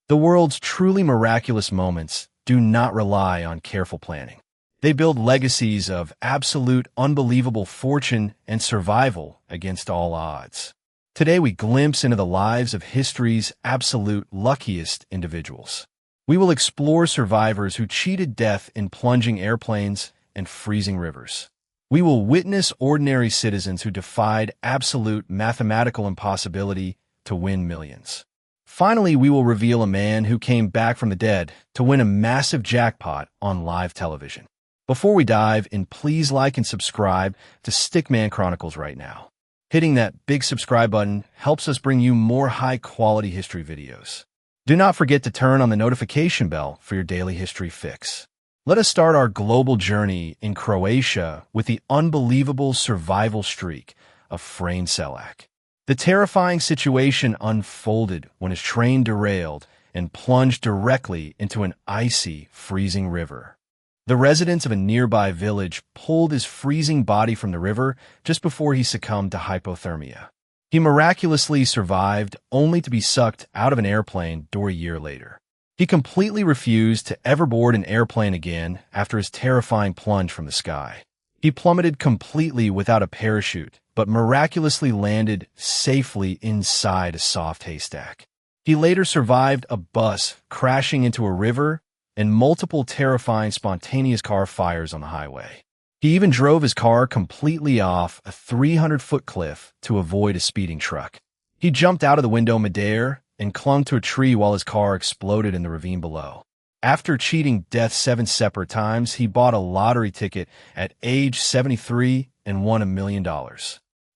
The world's truly miraculous moments do not rely on careful planning. They build legacies of absolute unbelievable fortune and survival against all odds. Today we glimpse into the lives of history's absolute luckiest individuals. We will explore survivors who cheated death in plunging airplanes and freezing rivers. We will witness ordinary citizens who defied absolute mathematical impossibility to win millions. Finally, we will reveal a man who came back from the dead to win a massive jackpot on live television. Before we dive in, please like and subscribe to Stickman Chronicles right now. Hitting that big subscribe button helps us bring you more high-quality history videos. Do not forget to turn on the notification bell for your daily history fix. Let us start our global journey in Croatia with the unbelievable survival streak of Frane Selak. The terrifying situation unfolded when his train derailed and plunged directly into an icy, freezing river. The residents of a nearby village pulled his freezing body from the river just before he succumbed to hypothermia. He miraculously survived, only to be sucked out of an airplane a year later. He completely refused to ever board an airplane again after his terrifying plunge from the sky. He plummeted completely without a parachute, but miraculously landed safely inside a soft haystack. He later survived a bus crashing into a river and multiple terrifying spontaneous car fires on the highway. He even drove his car completely off a 300-foot cliff to avoid a speeding truck. He jumped out of the window midair and clung to a tree while his car exploded in the ravine below. After cheating death 7 separate times, he bought a lottery ticket at age 73 and won $1 million.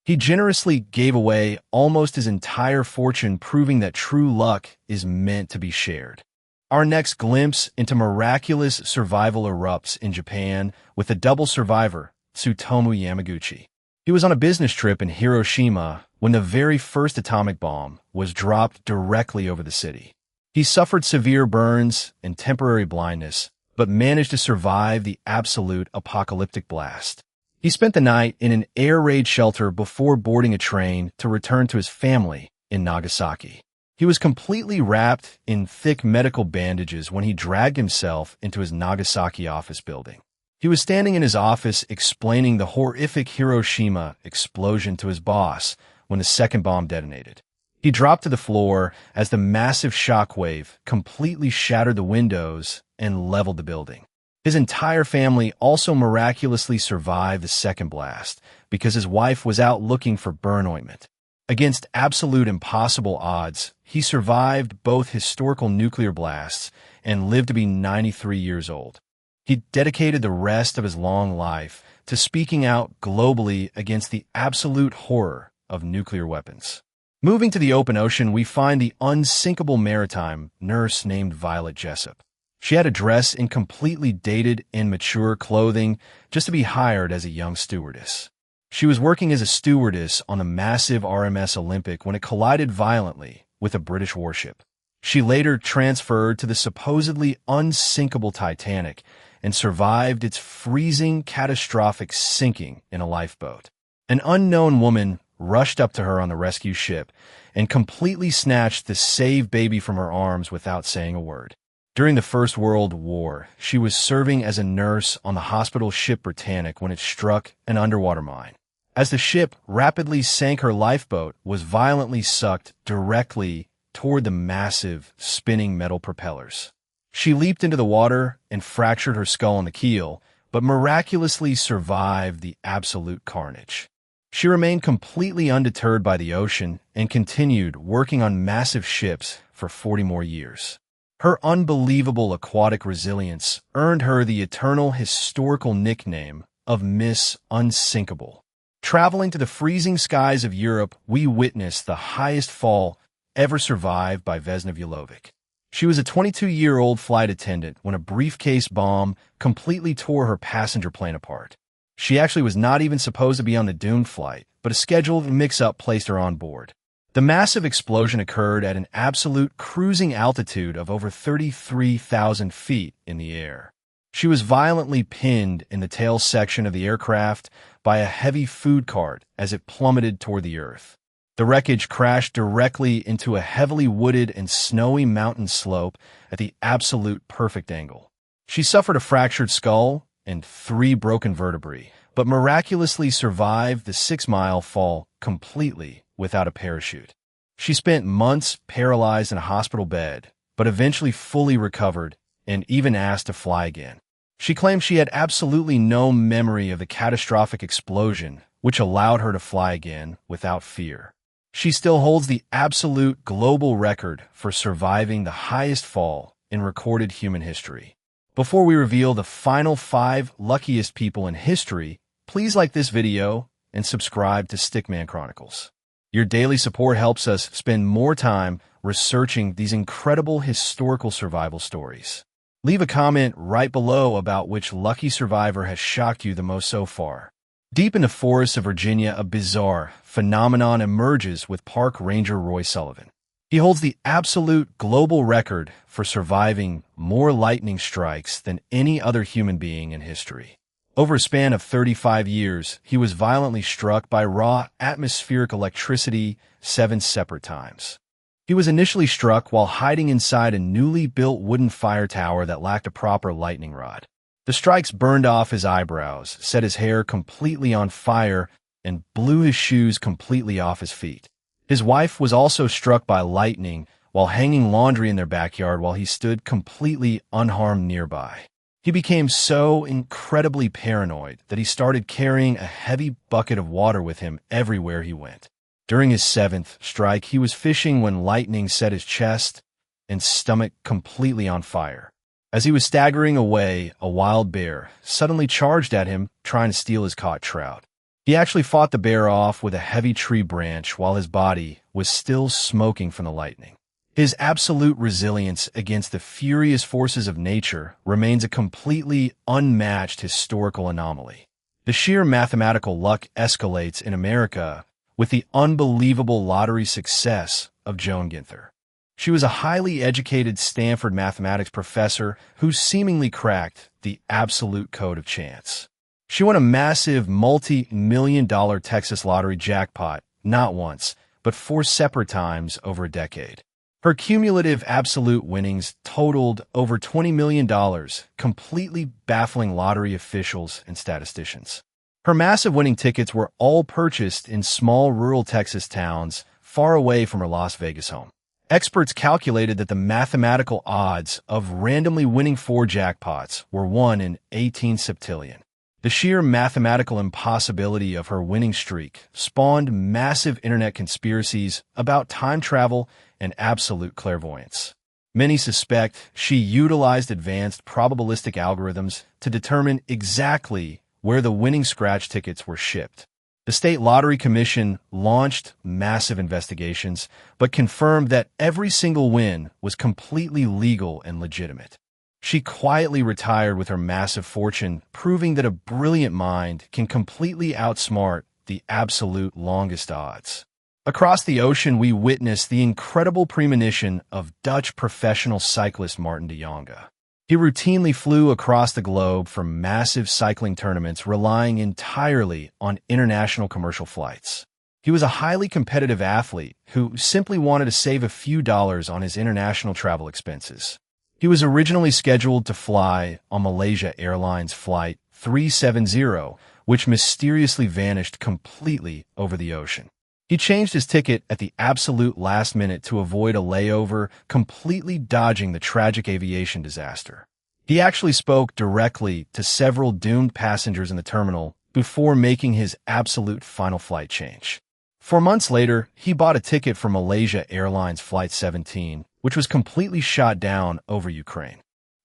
He generously gave away almost his entire fortune, proving that true luck is meant to be shared. Our next glimpse into miraculous survival erupts in Japan with a double survivor, Tsutomu Yamaguchi. He was on a business trip in Hiroshima when the very first atomic bomb was dropped directly over the city. He suffered severe burns and temporary blindness, but managed to survive the absolute apocalyptic blast. He spent the night in an air raid shelter before boarding a train to return to his family in Nagasaki. He was completely wrapped in thick medical bandages when he dragged himself into his Nagasaki office building. He was standing in his office explaining the horrific Hiroshima explosion to his boss when the second bomb detonated. He dropped to the floor as the massive shockwave completely shattered the windows and leveled the building. His entire family also miraculously survived the second blast because his wife was out looking for burn ointment. Against absolute impossible odds, he survived both historical nuclear blasts and lived to be 93 years old. He dedicated the rest of his long life to speaking out globally against the absolute horror of nuclear weapons. Moving to the open ocean, we find the unsinkable maritime nurse named Violet Jessup. She had to dress in completely dated and mature clothing just to be hired as a young stewardess. She was working as a stewardess on the massive RMS Olympic when it collided violently with a British warship. She later transferred to the supposedly unsinkable Titanic and survived its freezing, catastrophic sinking in a lifeboat. An unknown woman rushed up to her on the rescue ship and completely snatched the saved baby from her arms without saying a word. During the First World War, she was serving as a nurse on the hospital ship Britannic when it struck an underwater mine. As the ship rapidly sank, her lifeboat was violently sucked directly toward the massive, spinning metal propellers. She leaped into the water and fractured her skull on the keel, but miraculously survived the absolute carnage. She remained completely undeterred by the ocean and continued working on massive ships for 40 more years. Her unbelievable aquatic resilience earned her the eternal historical nickname of Miss Unsinkable. Traveling to the freezing skies of Europe, we witnessed the highest fall ever survived by Vesna Vulovic. She was a 22-year-old flight attendant when a briefcase bomb completely tore her passenger plane apart. She actually was not even supposed to be on the doomed flight, but a scheduled mix-up placed her on board. The massive explosion occurred at an absolute cruising altitude of over 33,000 feet in the air. She was violently pinned in the tail section of the aircraft by a heavy food cart as it plummeted toward the earth. The wreckage crashed directly into a heavily wooded and snowy mountain slope at the absolute perfect angle. She suffered a fractured skull and 3 broken vertebrae, but miraculously survived the 6-mile fall completely without a parachute. She spent months paralyzed in a hospital bed, but eventually fully recovered and even asked to fly again. She claimed she had absolutely no memory of the catastrophic explosion, which allowed her to fly again without fear. She still holds the absolute global record for surviving the highest fall in recorded human history. Before we reveal the final 5 luckiest people in history, please like this video and subscribe to Stickman Chronicles. Your daily support helps us spend more time researching these incredible historical survival stories. Leave a comment right below about which lucky survivor has shocked you the most so far. Deep in the forests of Virginia, a bizarre phenomenon emerges with park ranger Roy Sullivan. He holds the absolute global record for surviving more lightning strikes than any other human being in history. Over a span of 35 years, he was violently struck by raw atmospheric electricity 7 separate times. He was initially struck while hiding inside a newly built wooden fire tower that lacked a proper lightning rod. The strikes burned off his eyebrows, set his hair completely on fire, and blew his shoes completely off his feet. His wife was also struck by lightning while hanging laundry in their backyard while he stood completely unharmed nearby. He became so incredibly paranoid that he started carrying a heavy bucket of water with him everywhere he went. During his 7th strike, he was fishing when lightning set his chest and stomach completely on fire. As he was staggering away, a wild bear suddenly charged at him, trying to steal his caught trout. He actually fought the bear off with a heavy tree branch while his body was still smoking from the lightning. His absolute resilience against the furious forces of nature remains a completely unmatched historical anomaly. The sheer mathematical luck escalates in America with the unbelievable lottery success of Joan Ginther. She was a highly educated Stanford mathematics professor who seemingly cracked the absolute code of chance. She won a massive multi-million-dollar Texas lottery jackpot not once, but 4 separate times over a decade. Her cumulative absolute winnings totaled over $20 million, completely baffling lottery officials and statisticians. Her massive winning tickets were all purchased in small rural Texas towns far away from her Las Vegas home. Experts calculated that the mathematical odds of randomly winning 4 jackpots were 1 in 18 septillion. The sheer mathematical impossibility of her winning streak spawned massive internet conspiracies about time travel and absolute clairvoyance. Many suspect she utilized advanced probabilistic algorithms to determine exactly where the winning scratch tickets were shipped. The State Lottery Commission launched massive investigations, but confirmed that every single win was completely legal and legitimate. She quietly retired with her massive fortune, proving that a brilliant mind can completely outsmart the absolute longest odds. Across the ocean, we witness the incredible premonition of Dutch professional cyclist Martin de Jonge. He routinely flew across the globe for massive cycling tournaments, relying entirely on international commercial flights. He was a highly competitive athlete who simply wanted to save a few dollars on his international travel expenses. He was originally scheduled to fly on Malaysia Airlines Flight 370, which mysteriously vanished completely over the ocean. He changed his ticket at the absolute last minute to avoid a layover, completely dodging the tragic aviation disaster. He actually spoke directly to several doomed passengers in the terminal before making his absolute final flight change. 4 months later, he bought a ticket for Malaysia Airlines Flight 17, which was completely shot down over Ukraine.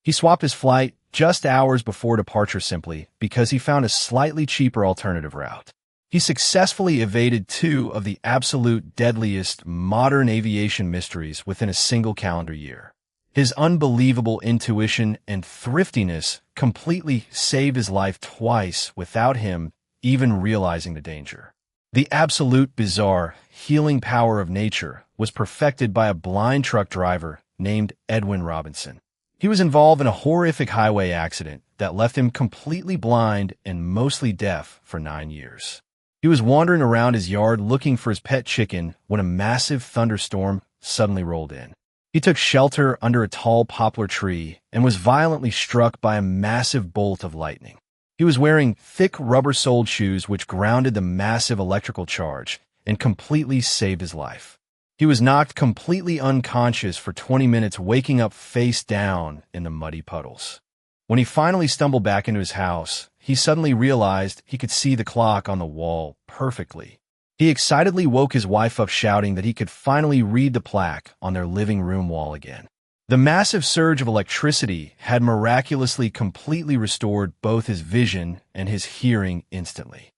He swapped his flight just hours before departure simply because he found a slightly cheaper alternative route. He successfully evaded 2 of the absolute deadliest modern aviation mysteries within a single calendar year. His unbelievable intuition and thriftiness completely saved his life twice without him even realizing the danger. The absolute bizarre healing power of nature was perfected by a blind truck driver named Edwin Robinson. He was involved in a horrific highway accident that left him completely blind and mostly deaf for 9 years. He was wandering around his yard looking for his pet chicken when a massive thunderstorm suddenly rolled in. He took shelter under a tall poplar tree and was violently struck by a massive bolt of lightning. He was wearing thick rubber-soled shoes which grounded the massive electrical charge and completely saved his life. He was knocked completely unconscious for 20 minutes, waking up face down in the muddy puddles. When he finally stumbled back into his house, he suddenly realized he could see the clock on the wall perfectly. He excitedly woke his wife up, shouting that he could finally read the plaque on their living room wall again. The massive surge of electricity had miraculously completely restored both his vision and his hearing instantly.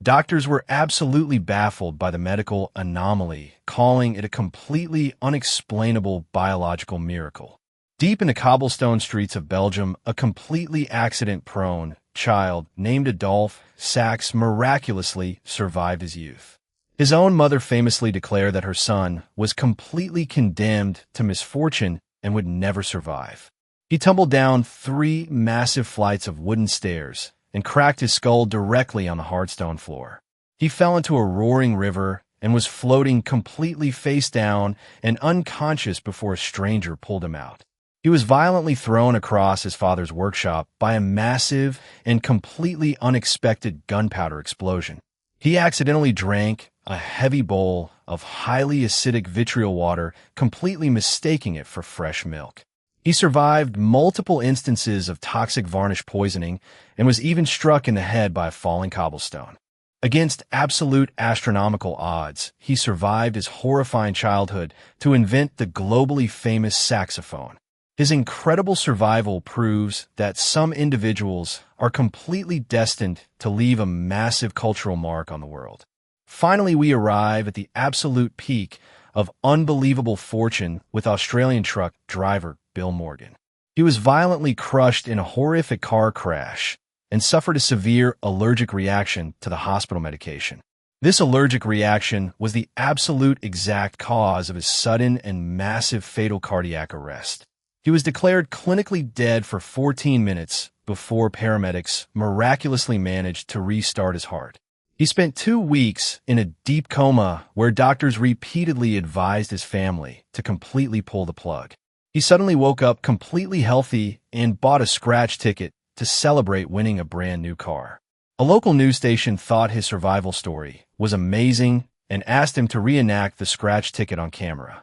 Doctors were absolutely baffled by the medical anomaly, calling it a completely unexplainable biological miracle. Deep in the cobblestone streets of Belgium, a completely accident-prone child named Adolphe Sax miraculously survived his youth. His own mother famously declared that her son was completely condemned to misfortune and would never survive. He tumbled down 3 massive flights of wooden stairs and cracked his skull directly on the hard stone floor. He fell into a roaring river and was floating completely face down and unconscious before a stranger pulled him out. He was violently thrown across his father's workshop by a massive and completely unexpected gunpowder explosion. He accidentally drank a heavy bowl of highly acidic vitriol water, completely mistaking it for fresh milk. He survived multiple instances of toxic varnish poisoning and was even struck in the head by a falling cobblestone. Against absolute astronomical odds, he survived his horrifying childhood to invent the globally famous saxophone. His incredible survival proves that some individuals are completely destined to leave a massive cultural mark on the world. Finally, we arrive at the absolute peak of unbelievable fortune with Australian truck driver Bill Morgan. He was violently crushed in a horrific car crash and suffered a severe allergic reaction to the hospital medication. This allergic reaction was the absolute exact cause of his sudden and massive fatal cardiac arrest. He was declared clinically dead for 14 minutes before paramedics miraculously managed to restart his heart. He spent 2 weeks in a deep coma where doctors repeatedly advised his family to completely pull the plug. He suddenly woke up completely healthy and bought a scratch ticket to celebrate winning a brand new car. A local news station thought his survival story was amazing and asked him to reenact the scratch ticket on camera.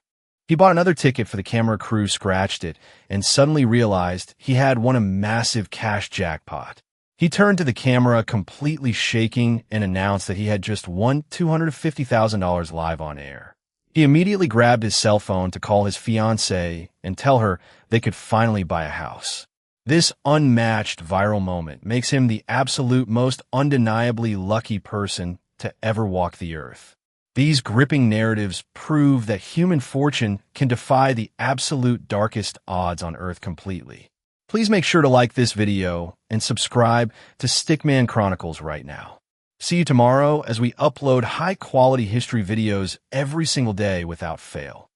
He bought another ticket for the camera crew, scratched it, and suddenly realized he had won a massive cash jackpot. He turned to the camera completely shaking and announced that he had just won $250,000 live on air. He immediately grabbed his cell phone to call his fiancée and tell her they could finally buy a house. This unmatched viral moment makes him the absolute most undeniably lucky person to ever walk the earth. These gripping narratives prove that human fortune can defy the absolute darkest odds on earth completely. Please make sure to like this video and subscribe to Stickman Chronicles right now. See you tomorrow as we upload high-quality history videos every single day without fail.